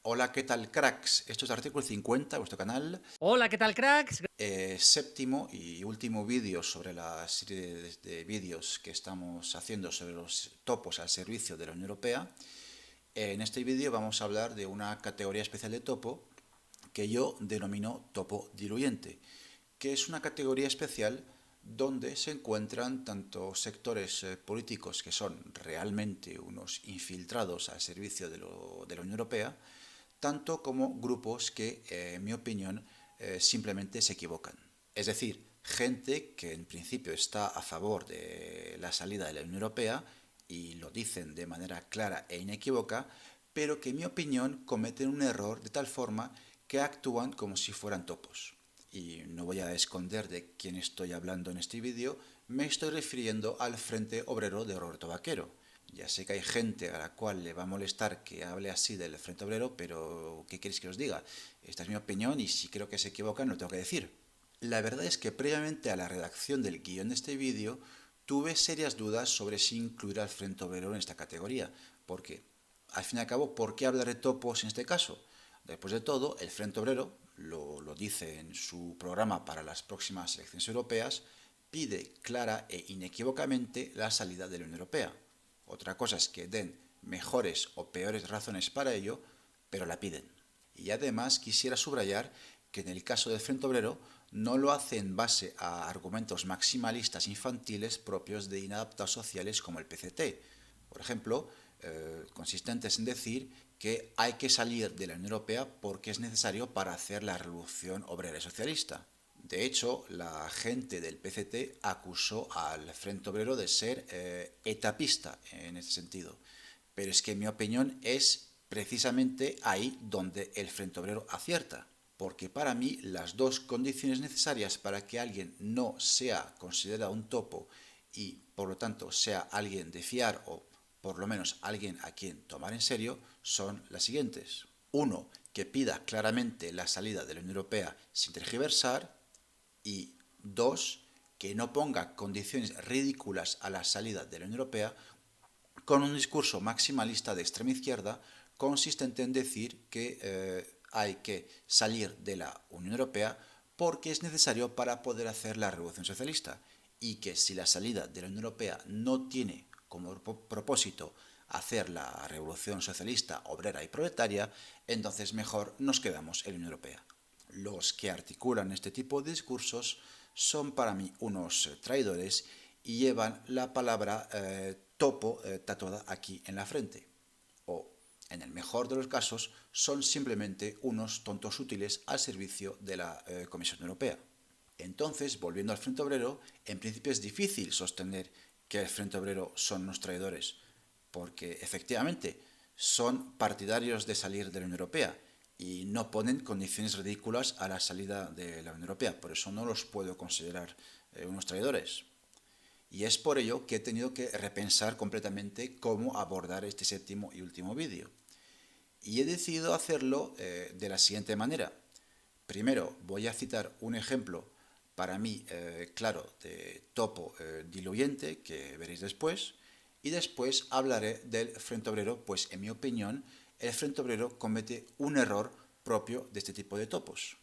Hola, ¿qué tal, cracks? Esto es Artículo 50, vuestro canal. Hola, ¿qué tal, cracks? Séptimo y último vídeo sobre la serie de vídeos que estamos haciendo sobre los topos al servicio de la Unión Europea. En este vídeo vamos a hablar de una categoría especial de topo que yo denomino topo diluyente, que es una categoría especial donde se encuentran tanto sectores políticos que son realmente unos infiltrados al servicio de la Unión Europea, tanto como grupos que, en mi opinión, simplemente se equivocan. Es decir, gente que en principio está a favor de la salida de la Unión Europea y lo dicen de manera clara e inequívoca, pero que en mi opinión cometen un error de tal forma que actúan como si fueran topos. Y no voy a esconder de quién estoy hablando en este vídeo, me estoy refiriendo al Frente Obrero de Roberto Vaquero. Ya sé que hay gente a la cual le va a molestar que hable así del Frente Obrero, pero ¿qué queréis que os diga? Esta es mi opinión y si creo que se equivocan lo tengo que decir. La verdad es que previamente a la redacción del guión de este vídeo tuve serias dudas sobre si incluir al Frente Obrero en esta categoría, porque, al fin y al cabo, ¿por qué hablar de topos en este caso? Después de todo, el Frente Obrero, lo dice en su programa para las próximas elecciones europeas, pide clara e inequívocamente la salida de la Unión Europea. Otra cosa es que den mejores o peores razones para ello, pero la piden. Y además quisiera subrayar que en el caso del Frente Obrero no lo hace en base a argumentos maximalistas infantiles propios de inadaptados sociales como el PCT. Por ejemplo, consistentes en decir que hay que salir de la Unión Europea porque es necesario para hacer la revolución obrera y socialista. De hecho, la gente del PCT acusó al Frente Obrero de ser etapista en ese sentido. Pero es que en mi opinión es precisamente ahí donde el Frente Obrero acierta. Porque para mí las dos condiciones necesarias para que alguien no sea considerado un topo y por lo tanto sea alguien de fiar o por lo menos alguien a quien tomar en serio son las siguientes. Uno, que pida claramente la salida de la Unión Europea sin tergiversar. Y dos, que no ponga condiciones ridículas a la salida de la Unión Europea con un discurso maximalista de extrema izquierda consistente en decir que hay que salir de la Unión Europea porque es necesario para poder hacer la revolución socialista y que si la salida de la Unión Europea no tiene como propósito hacer la revolución socialista, obrera y proletaria, entonces mejor nos quedamos en la Unión Europea. Los que articulan este tipo de discursos son para mí unos traidores y llevan la palabra topo tatuada aquí en la frente. O, en el mejor de los casos, son simplemente unos tontos útiles al servicio de la Comisión Europea. Entonces, volviendo al Frente Obrero, en principio es difícil sostener que el Frente Obrero son unos traidores, porque efectivamente son partidarios de salir de la Unión Europea y no ponen condiciones ridículas a la salida de la Unión Europea. Por eso no los puedo considerar unos traidores. Y es por ello que he tenido que repensar completamente cómo abordar este séptimo y último vídeo. Y he decidido hacerlo de la siguiente manera. Primero voy a citar un ejemplo para mí claro de topo diluyente que veréis después y después hablaré del Frente Obrero, pues en mi opinión el Frente Obrero comete un error propio de este tipo de topos.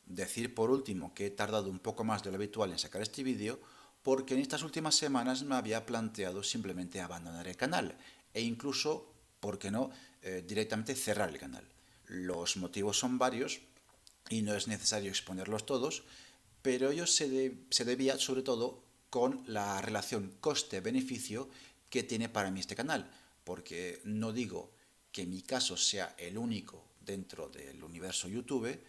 Decir por último que he tardado un poco más de lo habitual en sacar este vídeo porque en estas últimas semanas me había planteado simplemente abandonar el canal e incluso, ¿por qué no?, directamente cerrar el canal. Los motivos son varios y no es necesario exponerlos todos, pero ello se debía sobre todo con la relación coste-beneficio que tiene para mí este canal, porque no digo que mi caso sea el único dentro del universo YouTube,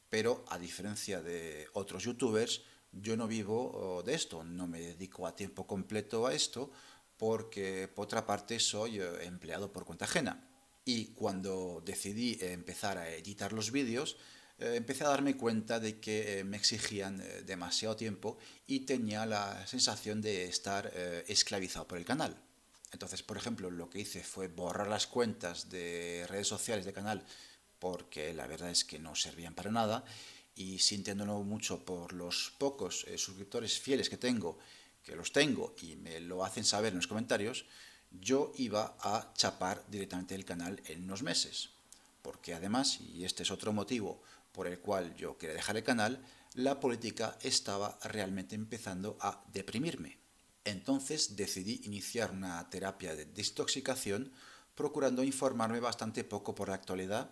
pero a diferencia de otros youtubers, yo no vivo de esto, no me dedico a tiempo completo a esto, porque por otra parte soy empleado por cuenta ajena. Y cuando decidí empezar a editar los vídeos, empecé a darme cuenta de que me exigían demasiado tiempo y tenía la sensación de estar esclavizado por el canal. Entonces, por ejemplo, lo que hice fue borrar las cuentas de redes sociales del canal porque la verdad es que no servían para nada y sintiéndolo mucho por los pocos suscriptores fieles que los tengo y me lo hacen saber en los comentarios, yo iba a chapar directamente el canal en unos meses. porque además, y este es otro motivo por el cual yo quería dejar el canal, la política estaba realmente empezando a deprimirme. Entonces decidí iniciar una terapia de desintoxicación, procurando informarme bastante poco por la actualidad,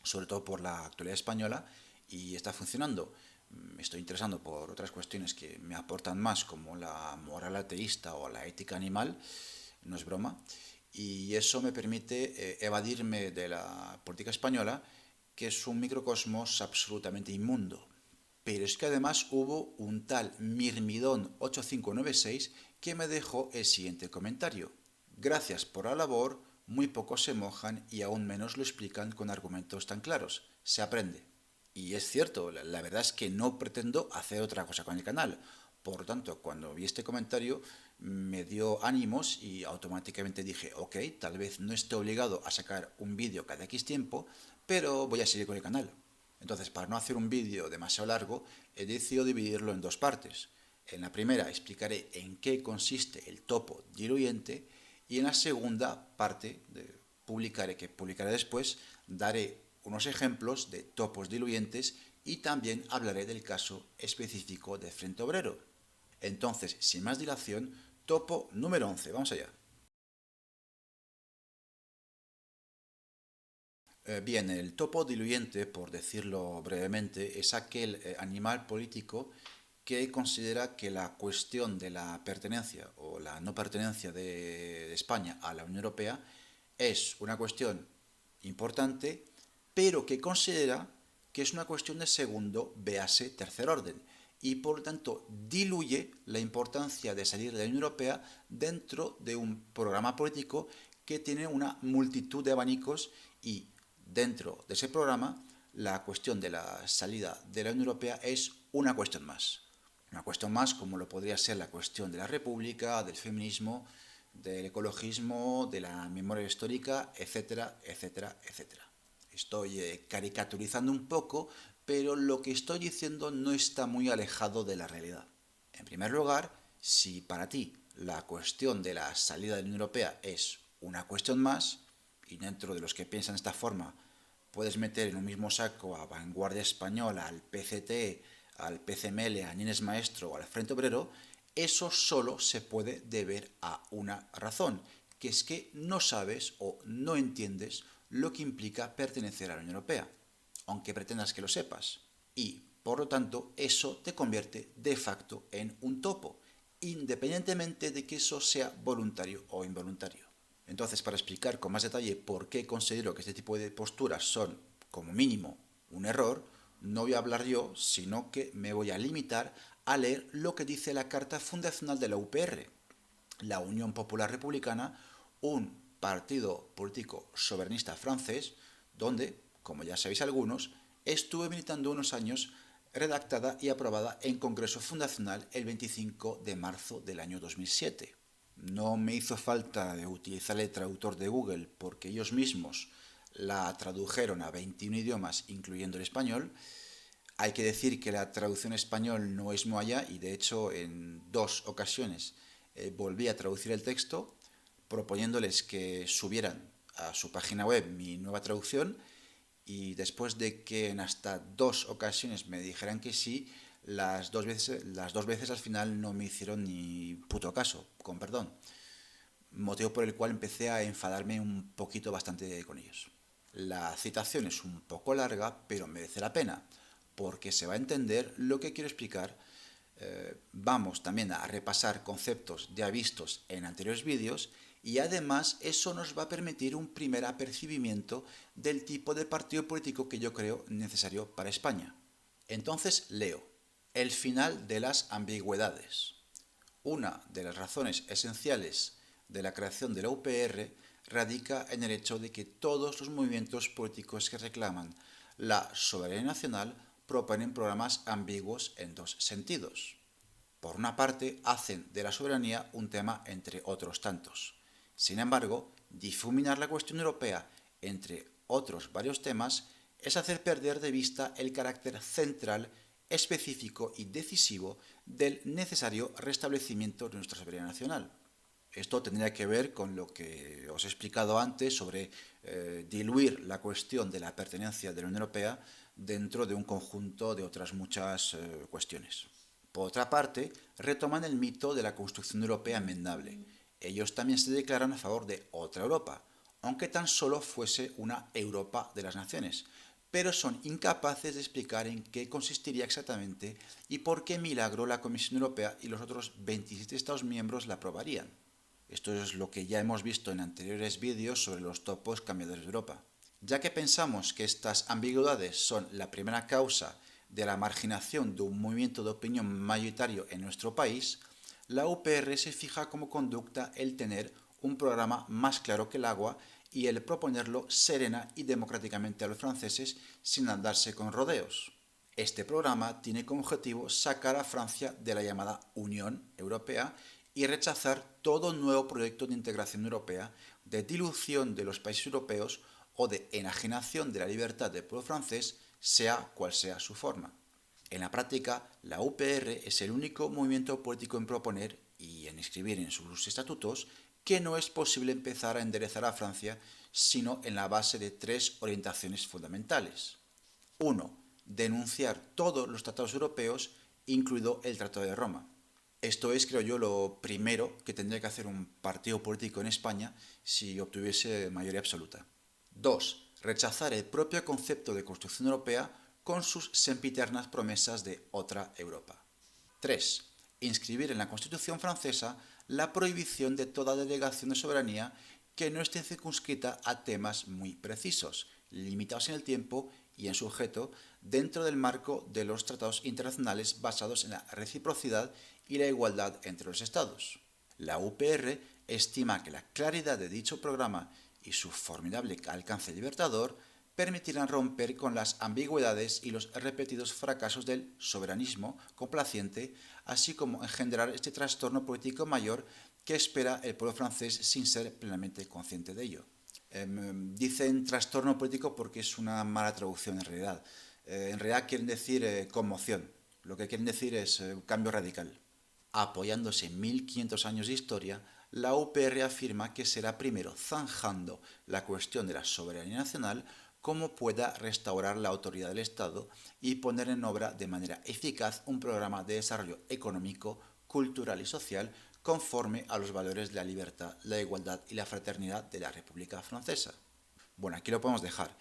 sobre todo por la actualidad española, y está funcionando. Me estoy interesando por otras cuestiones que me aportan más, como la moral ateísta o la ética animal, no es broma, y eso me permite evadirme de la política española, que es un microcosmos absolutamente inmundo. Pero es que además hubo un tal Mirmidón8596 que me dejó el siguiente comentario. Gracias por la labor, muy pocos se mojan y aún menos lo explican con argumentos tan claros. Se aprende. Y es cierto, la verdad es que no pretendo hacer otra cosa con el canal. Por lo tanto, cuando vi este comentario me dio ánimos y automáticamente dije, ok, tal vez no esté obligado a sacar un vídeo cada X tiempo, pero voy a seguir con el canal. Entonces, para no hacer un vídeo demasiado largo, he decidido dividirlo en dos partes. En la primera explicaré en qué consiste el topo diluyente y en la segunda parte, que publicaré después, daré unos ejemplos de topos diluyentes y también hablaré del caso específico de Frente Obrero. Entonces, sin más dilación, topo número 11. Vamos allá. Bien, el topo diluyente, por decirlo brevemente, es aquel animal político que considera que la cuestión de la pertenencia o la no pertenencia de España a la Unión Europea es una cuestión importante, pero que considera que es una cuestión de segundo, véase, tercer orden, y por lo tanto diluye la importancia de salir de la Unión Europea dentro de un programa político que tiene una multitud de abanicos y dentro de ese programa la cuestión de la salida de la Unión Europea es una cuestión más. Una cuestión más como lo podría ser la cuestión de la República, del feminismo, del ecologismo, de la memoria histórica, etcétera, etcétera, etcétera. Estoy caricaturizando un poco, pero lo que estoy diciendo no está muy alejado de la realidad. En primer lugar, si para ti la cuestión de la salida de la Unión Europea es una cuestión más, y dentro de los que piensan de esta forma puedes meter en un mismo saco a Vanguardia Española, al PCT, al PCML, a Nines Maestro o al Frente Obrero, eso solo se puede deber a una razón, que es que no sabes o no entiendes lo que implica pertenecer a la Unión Europea, aunque pretendas que lo sepas. Y, por lo tanto, eso te convierte de facto en un topo, independientemente de que eso sea voluntario o involuntario. Entonces, para explicar con más detalle por qué considero que este tipo de posturas son, como mínimo, un error, no voy a hablar yo, sino que me voy a limitar a leer lo que dice la Carta Fundacional de la UPR, la Unión Popular Republicana, un partido político soberanista francés, donde, como ya sabéis algunos, estuve militando unos años, redactada y aprobada en Congreso Fundacional el 25 de marzo del año 2007. No me hizo falta utilizar el traductor de Google porque ellos mismos la tradujeron a 21 idiomas, incluyendo el español. Hay que decir que la traducción español no es muy allá y de hecho en dos ocasiones volví a traducir el texto proponiéndoles que subieran a su página web mi nueva traducción y después de que en hasta dos ocasiones me dijeran que sí, las dos veces al final no me hicieron ni puto caso, con perdón. Motivo por el cual empecé a enfadarme un poquito bastante con ellos. La citación es un poco larga, pero merece la pena, porque se va a entender lo que quiero explicar. Vamos también a repasar conceptos ya vistos en anteriores vídeos y además eso nos va a permitir un primer apercibimiento del tipo de partido político que yo creo necesario para España. Entonces leo, el final de las ambigüedades. Una de las razones esenciales de la creación de la UPR radica en el hecho de que todos los movimientos políticos que reclaman la soberanía nacional proponen programas ambiguos en dos sentidos. Por una parte, hacen de la soberanía un tema entre otros tantos. Sin embargo, difuminar la cuestión europea entre otros varios temas es hacer perder de vista el carácter central, específico y decisivo del necesario restablecimiento de nuestra soberanía nacional. Esto tendría que ver con lo que os he explicado antes sobre diluir la cuestión de la pertenencia de la Unión Europea dentro de un conjunto de otras muchas cuestiones. Por otra parte, retoman el mito de la construcción europea enmendable. Ellos también se declaran a favor de otra Europa, aunque tan solo fuese una Europa de las naciones, pero son incapaces de explicar en qué consistiría exactamente y por qué milagro la Comisión Europea y los otros 27 Estados miembros la aprobarían. Esto es lo que ya hemos visto en anteriores vídeos sobre los topos cambiadores de Europa. Ya que pensamos que estas ambigüedades son la primera causa de la marginación de un movimiento de opinión mayoritario en nuestro país, la UPR se fija como conducta el tener un programa más claro que el agua y el proponerlo serena y democráticamente a los franceses sin andarse con rodeos. Este programa tiene como objetivo sacar a Francia de la llamada Unión Europea y rechazar todo nuevo proyecto de integración europea, de dilución de los países europeos o de enajenación de la libertad del pueblo francés, sea cual sea su forma. En la práctica, la UPR es el único movimiento político en proponer y en inscribir en sus estatutos que no es posible empezar a enderezar a Francia sino en la base de tres orientaciones fundamentales. 1. Denunciar todos los tratados europeos, incluido el Tratado de Roma. Esto es, creo yo, lo primero que tendría que hacer un partido político en España si obtuviese mayoría absoluta. 2. Rechazar el propio concepto de construcción europea con sus sempiternas promesas de otra Europa. 3. Inscribir en la Constitución francesa la prohibición de toda delegación de soberanía que no esté circunscrita a temas muy precisos, limitados en el tiempo y en su objeto, dentro del marco de los tratados internacionales basados en la reciprocidad y la igualdad entre los Estados. La UPR estima que la claridad de dicho programa y su formidable alcance libertador permitirán romper con las ambigüedades y los repetidos fracasos del soberanismo complaciente, así como engendrar este trastorno político mayor que espera el pueblo francés sin ser plenamente consciente de ello. Dicen trastorno político porque es una mala traducción en realidad. En realidad quieren decir conmoción. Lo que quieren decir es cambio radical. Apoyándose en 1500 años de historia, la UPR afirma que será primero zanjando la cuestión de la soberanía nacional cómo pueda restaurar la autoridad del Estado y poner en obra de manera eficaz un programa de desarrollo económico, cultural y social conforme a los valores de la libertad, la igualdad y la fraternidad de la República Francesa. Bueno, aquí lo podemos dejar.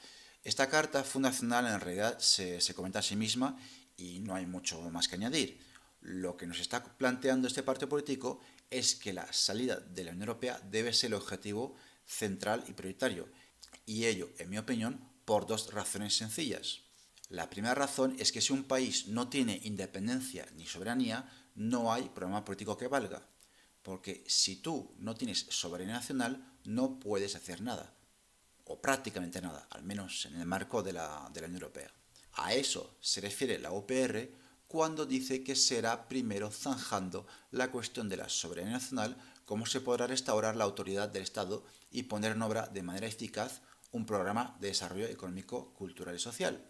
Esta carta fundacional en realidad se comenta a sí misma y no hay mucho más que añadir. Lo que nos está planteando este partido político es que la salida de la Unión Europea debe ser el objetivo central y prioritario, y ello, en mi opinión, por dos razones sencillas. La primera razón es que si un país no tiene independencia ni soberanía, no hay programa político que valga. Porque si tú no tienes soberanía nacional, no puedes hacer nada. O prácticamente nada, al menos en el marco de la Unión Europea. A eso se refiere la UPR cuando dice que será primero zanjando la cuestión de la soberanía nacional, cómo se podrá restaurar la autoridad del Estado y poner en obra de manera eficaz un programa de desarrollo económico, cultural y social.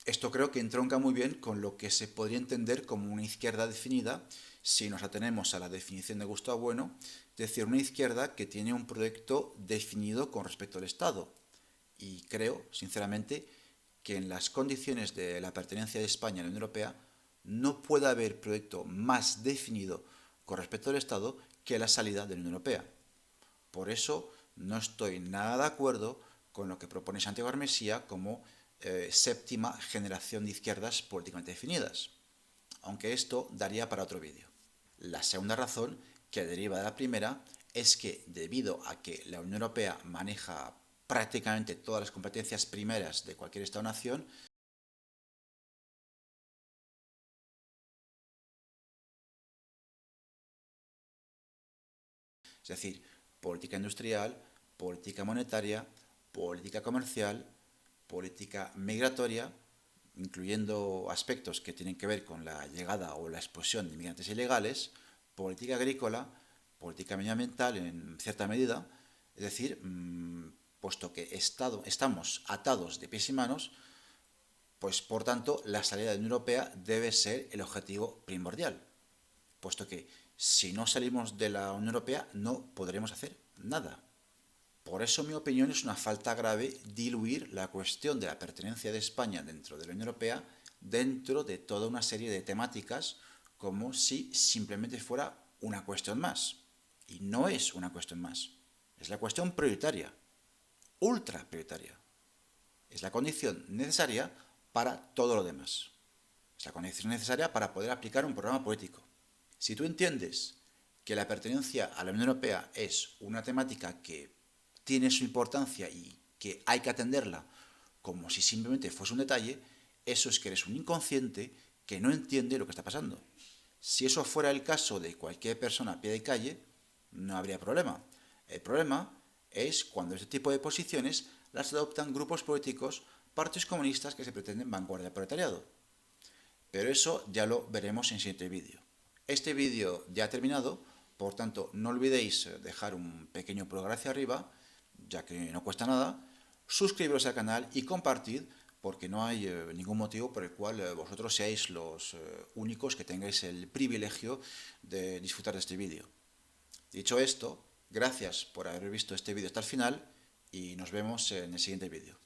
Esto creo que entronca muy bien con lo que se podría entender como una izquierda definida si nos atenemos a la definición de Gustavo Bueno, es decir, una izquierda que tiene un proyecto definido con respecto al Estado. Y creo, sinceramente, que en las condiciones de la pertenencia de España a la Unión Europea no puede haber proyecto más definido con respecto al Estado que la salida de la Unión Europea. Por eso no estoy nada de acuerdo con lo que propone Santiago Armesía como séptima generación de izquierdas políticamente definidas, aunque esto daría para otro vídeo. La segunda razón, que deriva de la primera, es que debido a que la Unión Europea maneja prácticamente todas las competencias primeras de cualquier Estado-nación, es decir, política industrial, política monetaria, política comercial, política migratoria, incluyendo aspectos que tienen que ver con la llegada o la expulsión de inmigrantes ilegales, política agrícola, política medioambiental en cierta medida, es decir, puesto que estamos atados de pies y manos, pues por tanto la salida de la Unión Europea debe ser el objetivo primordial, puesto que Si no salimos de la Unión Europea, no podremos hacer nada. Por eso, en mi opinión, es una falta grave diluir la cuestión de la pertenencia de España dentro de la Unión Europea dentro de toda una serie de temáticas como si simplemente fuera una cuestión más. Y no es una cuestión más. Es la cuestión prioritaria, ultra prioritaria. Es la condición necesaria para todo lo demás. Es la condición necesaria para poder aplicar un programa político. Si tú entiendes que la pertenencia a la Unión Europea es una temática que tiene su importancia y que hay que atenderla como si simplemente fuese un detalle, eso es que eres un inconsciente que no entiende lo que está pasando. Si eso fuera el caso de cualquier persona a pie de calle, no habría problema. El problema es cuando este tipo de posiciones las adoptan grupos políticos, partidos comunistas que se pretenden vanguardia del proletariado. Pero eso ya lo veremos en el siguiente vídeo. Este vídeo ya ha terminado, por tanto no olvidéis dejar un pequeño pulgar hacia arriba, ya que no cuesta nada, suscribiros al canal y compartid, porque no hay ningún motivo por el cual vosotros seáis los únicos que tengáis el privilegio de disfrutar de este vídeo. Dicho esto, gracias por haber visto este vídeo hasta el final y nos vemos en el siguiente vídeo.